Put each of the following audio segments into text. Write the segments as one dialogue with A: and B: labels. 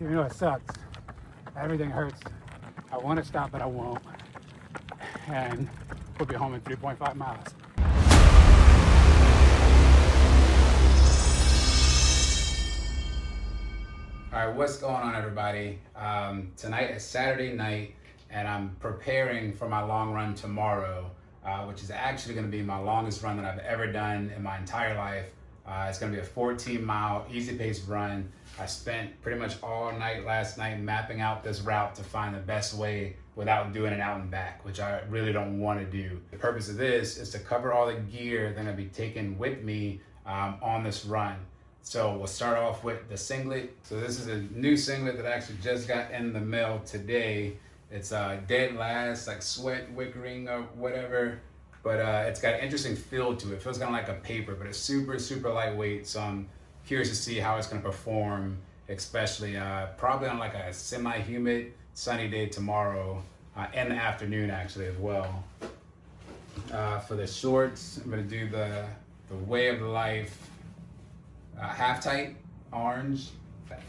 A: even though it sucks. Everything hurts. I want to stop, but I won't. And we'll be home in 3.5 miles. All right, what's going on, everybody? Tonight is Saturday night, and I'm preparing for my long run tomorrow, which is actually going to be my longest run that I've ever done in my entire life. It's going to be a 14-mile easy-paced run. I spent pretty much all night last night mapping out this route to find the best way without doing it out and back, which I really don't want to do. The purpose of this is to cover all the gear that I'm going to be taking with me on this run. So we'll start off with the singlet. So this is a new singlet that I actually just got in the mail today. It's dead last, like sweat wickering or whatever, but it's got an interesting feel to it. It feels kind of like a paper, but it's super, super lightweight. So I'm curious to see how it's gonna perform, especially probably on like a semi-humid, sunny day tomorrow, in the afternoon actually as well. For the shorts, I'm gonna do the Way of Life half tight orange.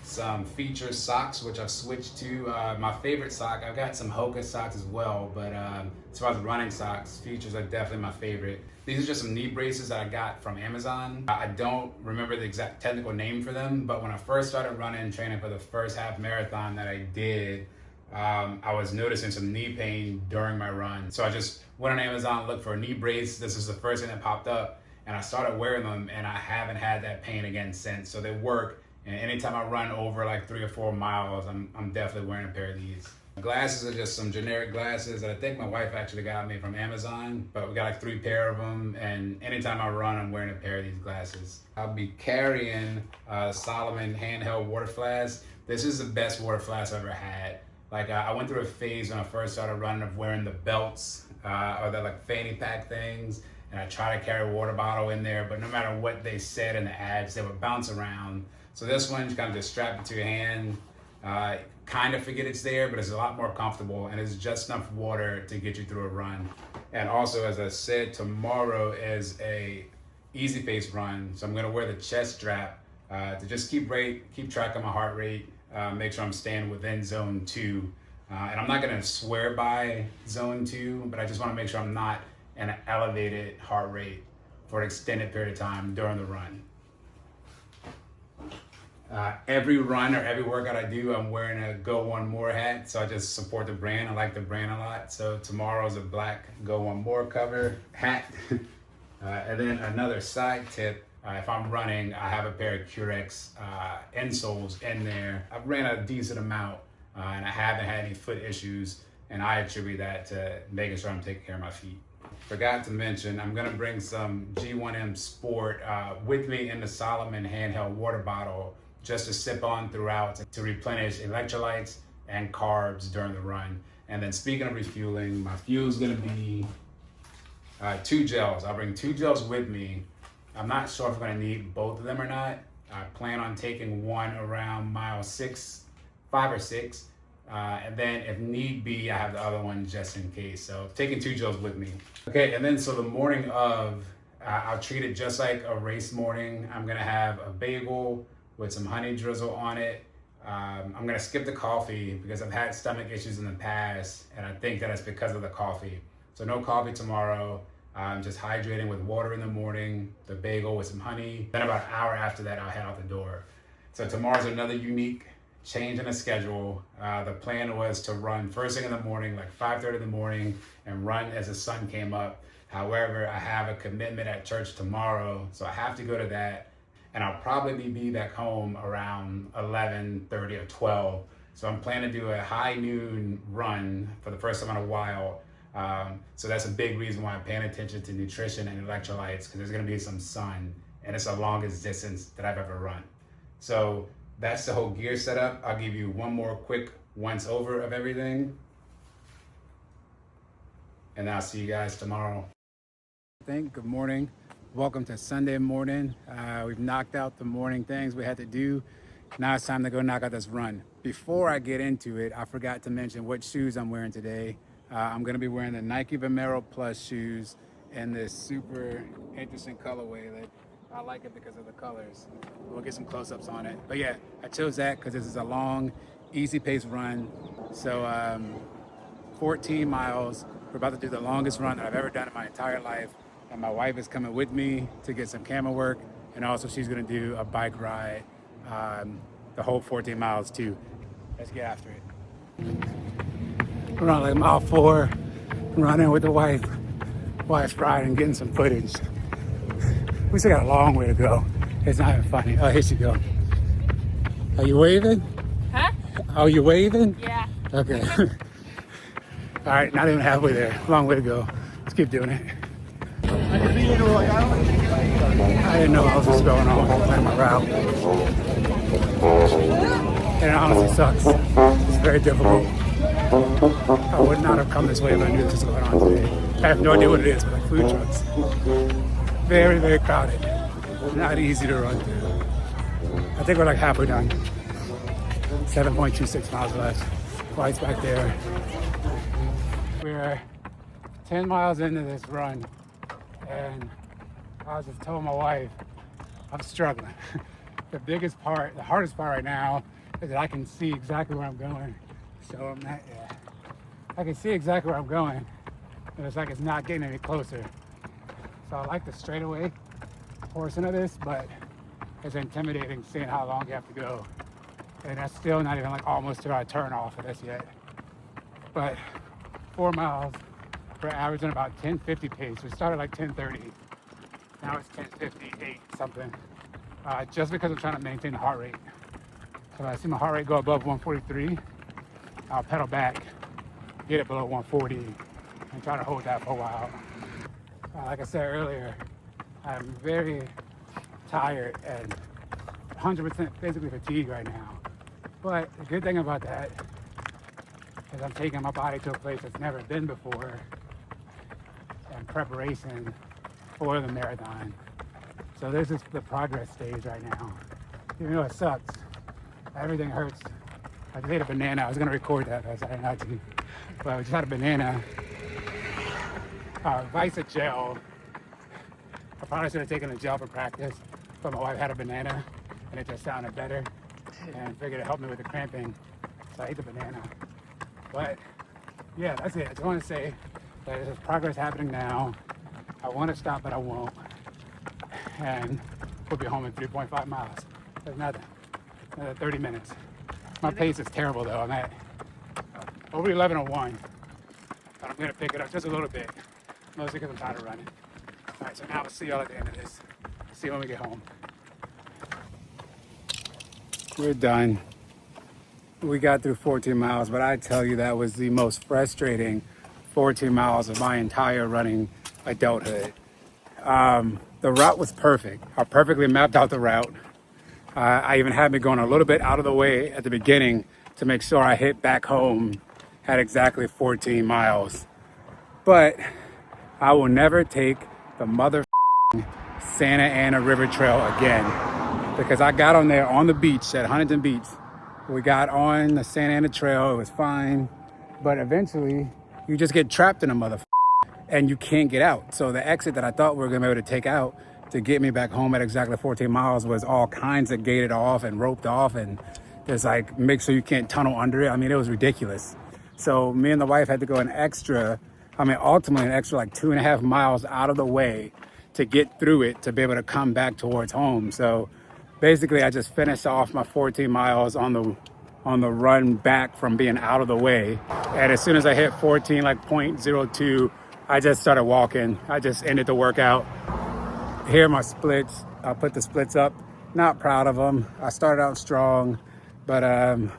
A: Some feature socks, which I've switched to my favorite sock. I've got some Hoka socks as well, but as far as running socks, features are definitely my favorite. These are just some knee braces that I got from Amazon. I don't remember the exact technical name for them, but when I first started running and training for the first half marathon that I did, I was noticing some knee pain during my run. So I just went on Amazon, looked for a knee brace. This is the first thing that popped up, and I started wearing them, and I haven't had that pain again since. So they work, and anytime I run over like 3 or 4 miles, I'm definitely wearing a pair of these. Glasses are just some generic glasses that I think my wife actually got me from Amazon, but we got like 3 pair of them, and anytime I run, I'm wearing a pair of these glasses. I'll be carrying a Salomon handheld water flask. This is the best water flask I've ever had. Like I went through a phase when I first started running of wearing the belts or the like fanny pack things, and I try to carry a water bottle in there, but no matter what they said in the ads, they would bounce around. So this one, you kind of just strap it to your hand, kind of forget it's there, but it's a lot more comfortable, and it's just enough water to get you through a run. And also, as I said, tomorrow is a easy pace run, so I'm gonna wear the chest strap to just keep track of my heart rate, make sure I'm staying within zone 2. And I'm not gonna swear by zone 2, but I just wanna make sure I'm not in an elevated heart rate for an extended period of time during the run. Every run or every workout I do, I'm wearing a Go One More hat, so I just support the brand. I like the brand a lot. So tomorrow's a black Go One More cover hat. And then another side tip, if I'm running, I have a pair of Curex insoles in there. I've ran a decent amount, and I haven't had any foot issues, and I attribute that to making sure I'm taking care of my feet. Forgot to mention, I'm gonna bring some G1M Sport with me in the Salomon handheld water bottle just to sip on throughout to replenish electrolytes and carbs during the run. And then speaking of refueling, my fuel's gonna be 2 gels. I'll bring 2 gels with me. I'm not sure if I'm gonna need both of them or not. I plan on taking one around mile 5 or 6. And then if need be, I have the other one just in case. So taking 2 gels with me. Okay, and then so the morning of, I'll treat it just like a race morning. I'm gonna have a bagel with some honey drizzle on it. I'm gonna skip the coffee because I've had stomach issues in the past, and I think that it's because of the coffee. So no coffee tomorrow. I'm just hydrating with water in the morning, the bagel with some honey. Then about an hour after that, I'll head out the door. So tomorrow's another unique change in the schedule. The plan was to run first thing in the morning, like 5:30 in the morning, and run as the sun came up. However, I have a commitment at church tomorrow, so I have to go to that, and I'll probably be back home around 11:30 or 12. So I'm planning to do a high noon run for the first time in a while. So that's a big reason why I'm paying attention to nutrition and electrolytes, because there's gonna be some sun, and it's the longest distance that I've ever run. So that's the whole gear setup. I'll give you one more quick once over of everything, and I'll see you guys tomorrow. Good morning. Welcome to Sunday morning. We've knocked out the morning things we had to do. Now it's time to go knock out this run. Before I get into it, I forgot to mention what shoes I'm wearing today. I'm gonna be wearing the Nike Vomero Plus shoes in this super interesting colorway that I like it because of the colors. We'll get some close-ups on it. But yeah, I chose that because this is a long, easy pace run. So 14 miles. We're about to do the longest run that I've ever done in my entire life. And my wife is coming with me to get some camera work. And also she's gonna do a bike ride, the whole 14 miles too. Let's get after it. We're on like mile 4, running with the wife. Wife's riding, getting some footage. We still got a long way to go. It's not even funny. Oh, here she go. Are you waving?
B: Huh?
A: Are you waving?
B: Yeah.
A: Okay. All right, not even halfway there. Long way to go. Let's keep doing it. I didn't know what else was going on on my route. And it honestly sucks. It's very difficult. I would not have come this way if I knew this was going on today. I have no idea what it is, but like food trucks. Very, very crowded. Not easy to run through. I think we're like halfway done. 7.26 miles left. Wife's back there. We're 10 miles into this run, and I was just telling my wife, I'm struggling. The biggest part, the hardest part right now is that I can see exactly where I'm going. So I'm not, I can see exactly where I'm going, and it's like it's not getting any closer. So I like the straightaway portion of this, but it's intimidating seeing how long you have to go. And that's still not even like almost to our turn off of this yet. But 4 miles, we're averaging about 10:50 pace. We started like 10:30. Now it's 10:58 something. Just because I'm trying to maintain the heart rate. So when I see my heart rate go above 143, I'll pedal back, get it below 140, and try to hold that for a while. Like I said earlier, I'm very tired and 100% physically fatigued right now. But the good thing about that is I'm taking my body to a place that's never been before in preparation for the marathon. So this is the progress stage right now. Even though it sucks, everything hurts. I just ate a banana. I was gonna record that, but I decided not to. But I just had a banana. Visa gel. I probably should have taken the gel for practice, but my wife had a banana and it just sounded better and figured it helped me with the cramping. So I ate the banana. But yeah, that's it. I just want to say that there's progress happening now. I want to stop, but I won't. And we'll be home in 3.5 miles. There's nothing. Another 30 minutes. My pace is terrible though. I'm at over 11:01. But I'm gonna pick it up just a little bit. Mostly because I'm tired of running. All right, so now we'll see y'all at the end of this. See you when we get home. We're done. We got through 14 miles, but I tell you that was the most frustrating 14 miles of my entire running adulthood. The route was perfect. I perfectly mapped out the route. I even had me going a little bit out of the way at the beginning to make sure I hit back home at exactly 14 miles. But I will never take the mother Santa Ana River Trail again, because I got on there on the beach at Huntington Beach. We got on the Santa Ana Trail, it was fine, but eventually you just get trapped in a mother and you can't get out. So the exit that I thought we were gonna be able to take out to get me back home at exactly 14 miles was all kinds of gated off and roped off, and there's like, make sure you can't tunnel under it. I mean, it was ridiculous. So me and the wife had to go ultimately an extra like 2.5 miles out of the way to get through it to be able to come back towards home. So basically I just finished off my 14 miles on the run back from being out of the way. And as soon as I hit 14, like 0.02, I just started walking. I just ended the workout. Here are my splits. I put the splits up. Not proud of them. I started out strong, but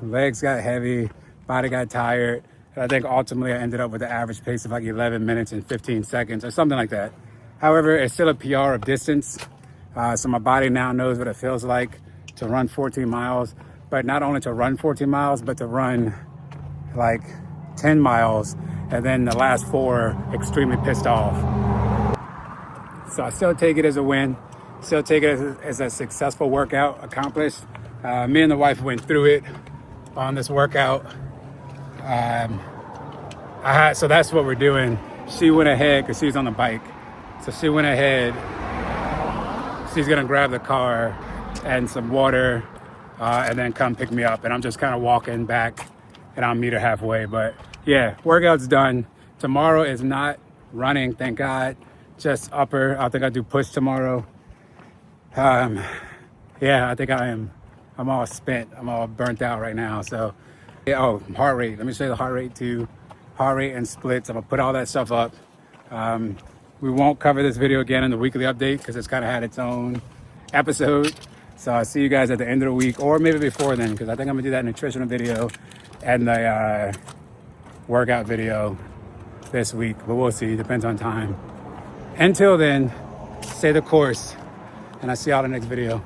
A: legs got heavy, body got tired. And I think ultimately I ended up with an average pace of like 11 minutes and 15 seconds or something like that. However, it's still a PR of distance. So my body now knows what it feels like to run 14 miles, but not only to run 14 miles, but to run like 10 miles and then the last 4 extremely pissed off. So I still take it as a win, still take it as a successful workout accomplished. Me and the wife went through it on this workout. So that's what we're doing. She went ahead because she was on the bike. So she went ahead. she's gonna grab the car and some water and then come pick me up. And I'm just kind of walking back and I'll meet her halfway. But yeah, workout's done. Tomorrow is not running, thank God. Just upper. I think I'll do push tomorrow. Yeah, I think I'm all spent. I'm all burnt out right now. So, yeah, oh, heart rate. Let me show you the heart rate too. Heart rate and splits. I'm gonna put all that stuff up. We won't cover this video again in the weekly update because it's kind of had its own episode. So I'll see you guys at the end of the week or maybe before then, because I think I'm gonna do that nutritional video and the workout video this week, but we'll see. Depends on time. Until then, stay the course, and I'll see y'all in the next video.